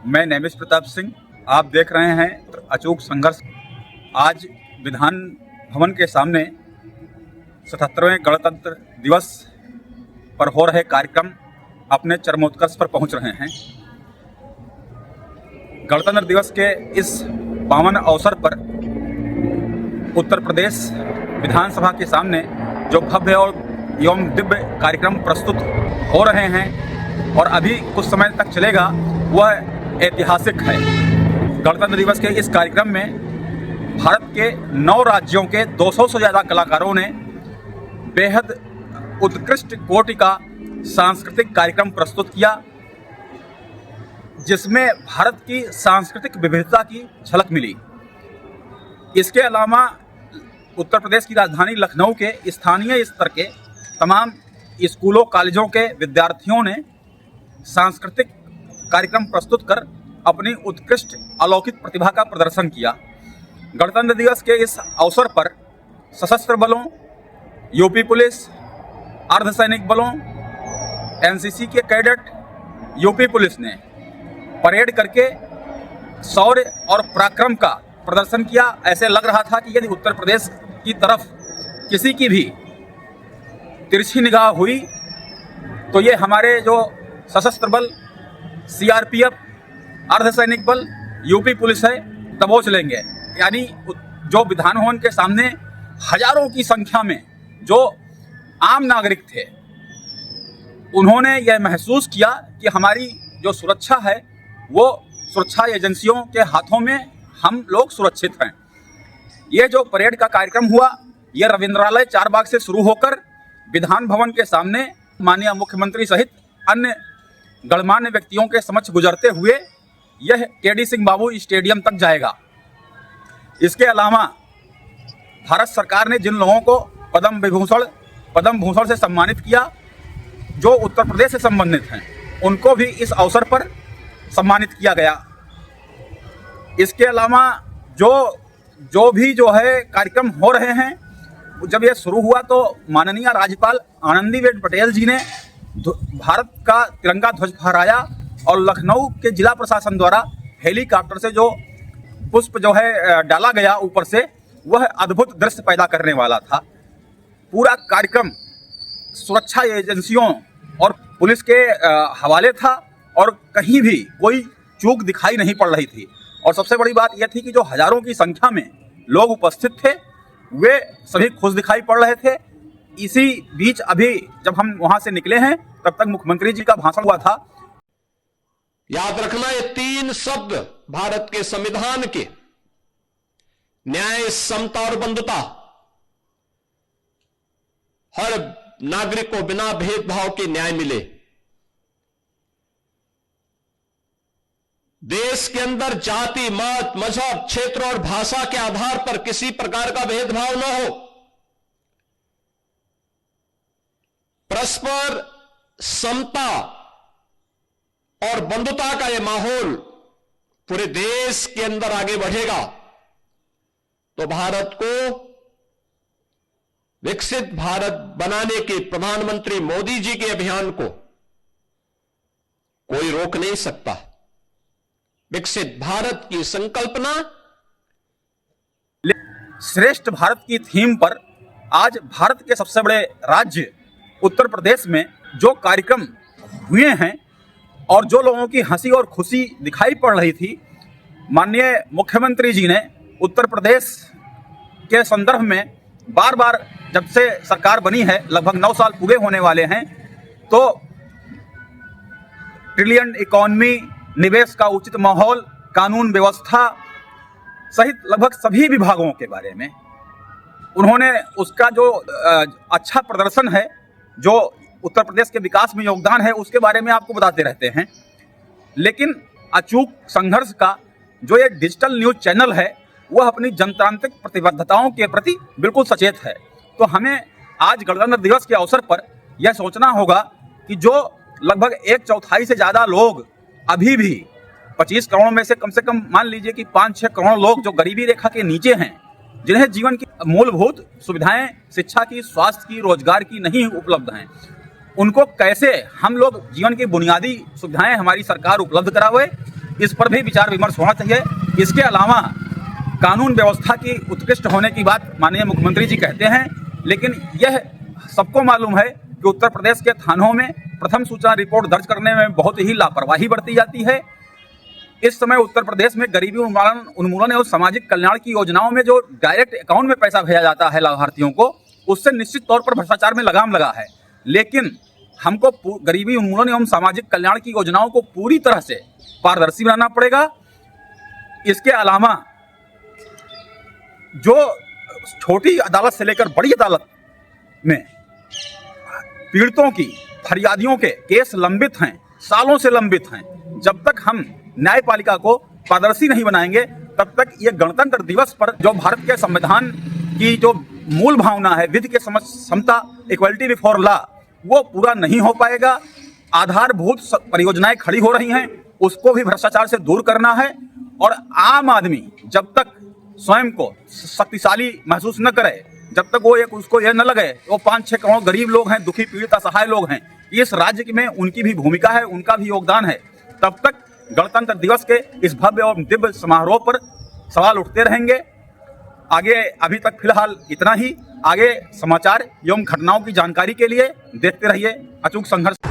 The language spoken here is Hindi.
मैं नेमिष प्रताप सिंह, आप देख रहे हैं अचूक संघर्ष। आज विधान भवन के सामने 77वें गणतंत्र दिवस पर हो रहे कार्यक्रम अपने चरमोत्कर्ष पर पहुंच रहे हैं। गणतंत्र दिवस के इस पावन अवसर पर उत्तर प्रदेश विधानसभा के सामने जो भव्य और एवं दिव्य कार्यक्रम प्रस्तुत हो रहे हैं और अभी कुछ समय तक चलेगा, वह ऐतिहासिक है। गणतंत्र दिवस के इस कार्यक्रम में भारत के 9 राज्यों के 200 से ज़्यादा कलाकारों ने बेहद उत्कृष्ट कोटि का सांस्कृतिक कार्यक्रम प्रस्तुत किया, जिसमें भारत की सांस्कृतिक विविधता की झलक मिली। इसके अलावा उत्तर प्रदेश की राजधानी लखनऊ के स्थानीय स्तर के तमाम स्कूलों कॉलेजों के विद्यार्थियों ने सांस्कृतिक कार्यक्रम प्रस्तुत कर अपनी उत्कृष्ट अलौकिक प्रतिभा का प्रदर्शन किया। गणतंत्र दिवस के इस अवसर पर सशस्त्र बलों, यूपी पुलिस, अर्धसैनिक बलों, एनसीसी के कैडेट, यूपी पुलिस ने परेड करके शौर्य और पराक्रम का प्रदर्शन किया। ऐसे लग रहा था कि यदि उत्तर प्रदेश की तरफ किसी की भी तिरछी निगाह हुई तो ये हमारे जो सशस्त्र बल, सीआरपीएफ, अर्धसैनिक बल, यूपी पुलिस है, दबोच लेंगे। यानी जो विधान भवन के सामने हजारों की संख्या में जो आम नागरिक थे, उन्होंने यह महसूस किया कि हमारी जो सुरक्षा है वो सुरक्षा एजेंसियों के हाथों में हम लोग सुरक्षित हैं। ये जो परेड का कार्यक्रम हुआ, ये रविंद्रालय चारबाग से शुरू होकर विधान भवन के सामने माननीय मुख्यमंत्री सहित अन्य गणमान्य व्यक्तियों के समक्ष गुजरते हुए यह केडी सिंह बाबू स्टेडियम तक जाएगा। इसके अलावा भारत सरकार ने जिन लोगों को पद्म भूषण से सम्मानित किया, जो उत्तर प्रदेश से संबंधित हैं, उनको भी इस अवसर पर सम्मानित किया गया। इसके अलावा जो भी कार्यक्रम हो रहे हैं, जब यह शुरू हुआ तो माननीय राज्यपाल आनंदीबेन पटेल जी ने भारत का तिरंगा ध्वज फहराया और लखनऊ के जिला प्रशासन द्वारा हेलीकॉप्टर से जो पुष्प डाला गया ऊपर से, वह अद्भुत दृश्य पैदा करने वाला था। पूरा कार्यक्रम सुरक्षा एजेंसियों और पुलिस के हवाले था और कहीं भी कोई चूक दिखाई नहीं पड़ रही थी। और सबसे बड़ी बात यह थी कि जो हजारों की संख्या में लोग उपस्थित थे, वे सभी खुश दिखाई पड़ रहे थे। इसी बीच अभी जब हम वहां से निकले हैं, तब तक मुख्यमंत्री जी का भाषण हुआ था। याद रखना, ये 3 शब्द भारत के संविधान के, न्याय, समता और बंधुता, हर नागरिक को बिना भेदभाव के न्याय मिले। देश के अंदर जाति, मत, मजहब, क्षेत्र और भाषा के आधार पर किसी प्रकार का भेदभाव न हो। परस्पर समता और बंधुता का यह माहौल पूरे देश के अंदर आगे बढ़ेगा तो भारत को विकसित भारत बनाने के प्रधानमंत्री मोदी जी के अभियान को कोई रोक नहीं सकता। विकसित भारत की संकल्पना, श्रेष्ठ भारत की थीम पर आज भारत के सबसे बड़े राज्य उत्तर प्रदेश में जो कार्यक्रम हुए हैं और जो लोगों की हंसी और खुशी दिखाई पड़ रही थी, माननीय मुख्यमंत्री जी ने उत्तर प्रदेश के संदर्भ में बार बार, जब से सरकार बनी है, लगभग 9 साल पूरे होने वाले हैं, तो ट्रिलियन इकोनॉमी, निवेश का उचित माहौल, कानून व्यवस्था सहित लगभग सभी विभागों के बारे में उन्होंने उसका जो अच्छा प्रदर्शन है, जो उत्तर प्रदेश के विकास में योगदान है, उसके बारे में आपको बताते रहते हैं। लेकिन अचूक संघर्ष का जो ये डिजिटल न्यूज़ चैनल है, वह अपनी जनतांत्रिक प्रतिबद्धताओं के प्रति बिल्कुल सचेत है। तो हमें आज गणतंत्र दिवस के अवसर पर यह सोचना होगा कि जो लगभग 1/4 से ज़्यादा लोग अभी भी 25 करोड़ में से कम मान लीजिए कि 5-6 करोड़ लोग जो गरीबी रेखा के नीचे हैं, जिन्हें जीवन की मूलभूत सुविधाएं, शिक्षा की, स्वास्थ्य की, रोजगार की नहीं उपलब्ध हैं, उनको कैसे हम लोग जीवन की बुनियादी सुविधाएं हमारी सरकार उपलब्ध करावे, इस पर भी विचार विमर्श होना चाहिए। इसके अलावा कानून व्यवस्था की उत्कृष्ट होने की बात माननीय मुख्यमंत्री जी कहते हैं, लेकिन यह सबको मालूम है कि उत्तर प्रदेश के थानों में प्रथम सूचना रिपोर्ट दर्ज करने में बहुत ही लापरवाही बरती जाती है। इस समय उत्तर प्रदेश में गरीबी उन्मूलन और सामाजिक कल्याण की योजनाओं में जो डायरेक्ट अकाउंट में पैसा भेजा जाता है लाभार्थियों को, उससे निश्चित तौर पर भ्रष्टाचार में लगाम लगा है। लेकिन हमको गरीबी उन्मूलन एवं सामाजिक कल्याण की योजनाओं को पूरी तरह से पारदर्शी बनाना पड़ेगा। इसके अलावा जो छोटी अदालत से लेकर बड़ी अदालत में पीड़ितों की फरियादियों के केस लंबित हैं, सालों से लंबित हैं, जब तक हम न्यायपालिका को पारदर्शी नहीं बनाएंगे तब तक ये गणतंत्र दिवस पर जो भारत के संविधान की जो मूल भावना है, विधि के समता, इक्वलिटी बिफोर लॉ, वो पूरा नहीं हो पाएगा। आधारभूत परियोजनाएं खड़ी हो रही हैं, उसको भी भ्रष्टाचार से दूर करना है। और आम आदमी जब तक स्वयं को शक्तिशाली महसूस न करे, जब तक वो उसको यह न लगे वो 5-6 करोड़ गरीब लोग हैं, दुखी पीड़ित असहाय लोग हैं, इस राज्य में उनकी भी भूमिका है, उनका भी योगदान है, तब तक गणतंत्र दिवस के इस भव्य और दिव्य समारोह पर सवाल उठते रहेंगे। आगे अभी तक फिलहाल इतना ही। आगे समाचार एवं घटनाओं की जानकारी के लिए देखते रहिए अचूक संघर्ष।